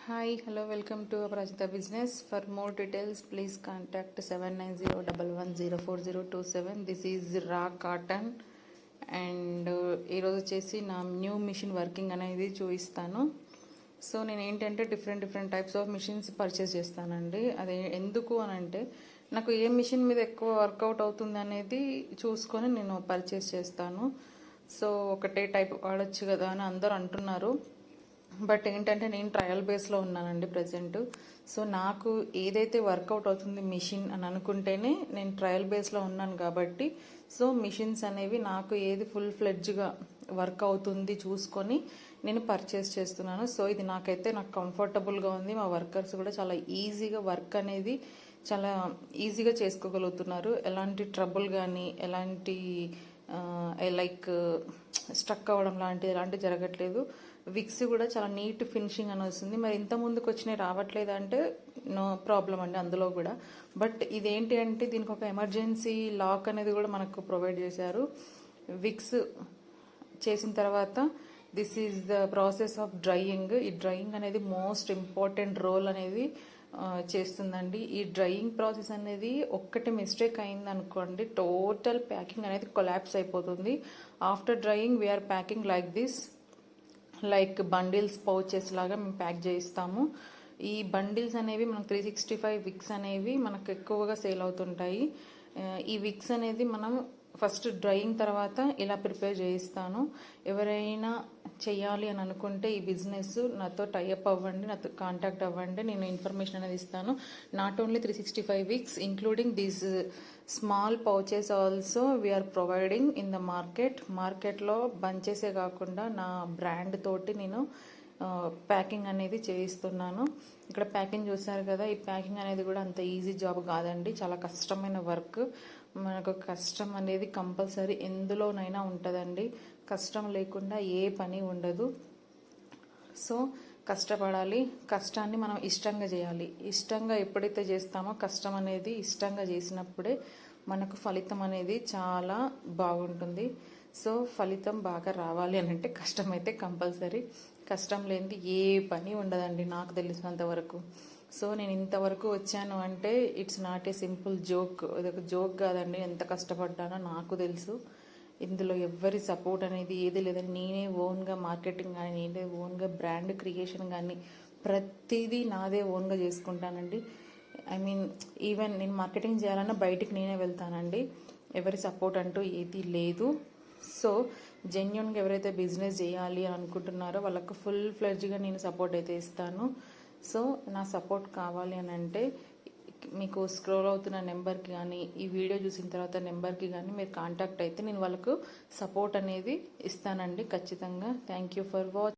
Hi, hello, welcome to Aparajita Business. For more details, please contact 79011040027. This is raw cotton and ఈరోజు వచ్చేసి నా new machine working అనేది చూపిస్తాను. So నేను ఏంటంటే different types of machines purchase చేస్తానండి. అది ఎందుకు అని అంటే నాకు ఏ మిషన్ మీద ఎక్కువ వర్కౌట్ అవుతుంది అనేది చూసుకొని నేను పర్చేస్ చేస్తాను. సో ఒకటే టైప్ వాడచ్చు కదా అని అందరూ అంటున్నారు. బట్ ఏంటంటే నేను ట్రయల్ బేస్లో ఉన్నానండి ప్రజెంట్. సో నాకు ఏదైతే వర్కౌట్ అవుతుంది మిషన్ అని అనుకుంటేనే నేను ట్రయల్ బేస్లో ఉన్నాను కాబట్టి సో మిషన్స్ అనేవి నాకు ఏది ఫుల్ ఫ్లెడ్జ్గా వర్క్ అవుతుంది చూసుకొని నేను పర్చేస్ చేస్తున్నాను. సో ఇది నాకు కంఫర్టబుల్గా ఉంది. మా వర్కర్స్ కూడా చాలా ఈజీగా వర్క్ అనేది చాలా ఈజీగా చేసుకోగలుగుతున్నారు. ఎలాంటి ట్రబుల్ కానీ ఎలాంటి లైక్ స్ట్రక్ అవ్వడం ఎలాంటివి జరగట్లేదు. విక్స్ కూడా చాలా నీట్ ఫినిషింగ్ అని వస్తుంది. మరి ఇంత ముందుకు వచ్చినాయి రావట్లేదు అంటే నో ప్రాబ్లం అండి అందులో కూడా. బట్ ఇదేంటి అంటే దీనికి ఒక ఎమర్జెన్సీ లాక్ అనేది కూడా మనకు ప్రొవైడ్ చేశారు. విక్స్ చేసిన తర్వాత this is the process of drying. ఈ డ్రైయింగ్ అనేది మోస్ట్ ఇంపార్టెంట్ రోల్ అనేది చేస్తుందండి. ఈ డ్రైయింగ్ ప్రాసెస్ అనేది ఒక్కటి మిస్టేక్ అయింది అనుకోండి టోటల్ ప్యాకింగ్ అనేది కొలాప్స్ అయిపోతుంది. After drying we're packing like this, like bundles pouches లాగా మేము ప్యాక్ చేయిస్తాము. ఈ బండిల్స్ అనేవి మనకు 365 విక్స్ అనేవి మనకు ఎక్కువగా సేల్ అవుతుంటాయి. ఈ విక్స్ అనేది మనం ఫస్ట్ డ్రైయింగ్ తర్వాత ఇలా ప్రిపేర్ చేయిస్తాను. ఎవరైనా చెయ్యాలి అని అనుకుంటే ఈ బిజినెస్ నాతో టైఅప్ అవ్వండి, నాతో కాంటాక్ట్ అవ్వండి, నేను ఇన్ఫర్మేషన్ అనేది ఇస్తాను. Not only 365 weeks including these small pouches also we're providing in the మార్కెట్లో బంచెసే కాకుండా నా బ్రాండ్ తోటి నేను ప్యాకింగ్ అనేది చేయిస్తున్నాను. ఇక్కడ ప్యాకింగ్ చూసారు కదా, ఈ ప్యాకింగ్ అనేది కూడా అంత ఈజీ జాబ్ కాదండి, చాలా కష్టమైన వర్క్. మనకు కష్టం అనేది కంపల్సరీ ఎందులోనైనా ఉంటుందండి. కష్టం లేకుండా ఏ పని ఉండదు. సో కష్టపడాలి, కష్టాన్ని మనం ఇష్టంగా చేయాలి. ఇష్టంగా ఎప్పుడైతే చేస్తామో కష్టం అనేది ఇష్టంగా చేసినప్పుడే మనకు ఫలితం అనేది చాలా బాగుంటుంది. సో ఫలితం బాగా రావాలి అని అంటే కష్టం అయితే కంపల్సరీ. కష్టం లేనిది ఏ పని ఉండదండి నాకు తెలిసినంత వరకు. సో నేను ఇంతవరకు వచ్చాను అంటే it's not a simple joke. ఇది ఒక జోక్ కాదండి. ఎంత కష్టపడ్డానో నాకు తెలుసు. ఇందులో ఎవ్వరి సపోర్ట్ అనేది ఏది లేదండి. నేనే ఓన్గా మార్కెటింగ్ కానీ, నేనే ఓన్గా బ్రాండ్ క్రియేషన్ కానీ ప్రతిదీ నాదే ఓన్గా చేసుకుంటానండి. ఐ మీన్ ఈవెన్ నేను మార్కెటింగ్ చేయాలన్నా బయటికి నేనే వెళ్తానండి. ఎవరి సపోర్ట్ అంటూ ఏది లేదు. సో జెన్యున్గా ఎవరైతే బిజినెస్ చేయాలి అని అనుకుంటున్నారో వాళ్ళకు ఫుల్ ఫ్లెడ్జ్గా నేను సపోర్ట్ అయితే ఇస్తాను. సో నా సపోర్ట్ కావాలి అని అంటే మీకు స్క్రోల్ అవుతున్న నెంబర్కి కానీ ఈ వీడియో చూసిన తర్వాత నెంబర్కి కానీ మీరు కాంటాక్ట్ అయితే నేను వాళ్ళకు సపోర్ట్ అనేది ఇస్తానండి ఖచ్చితంగా. Thank you for watching.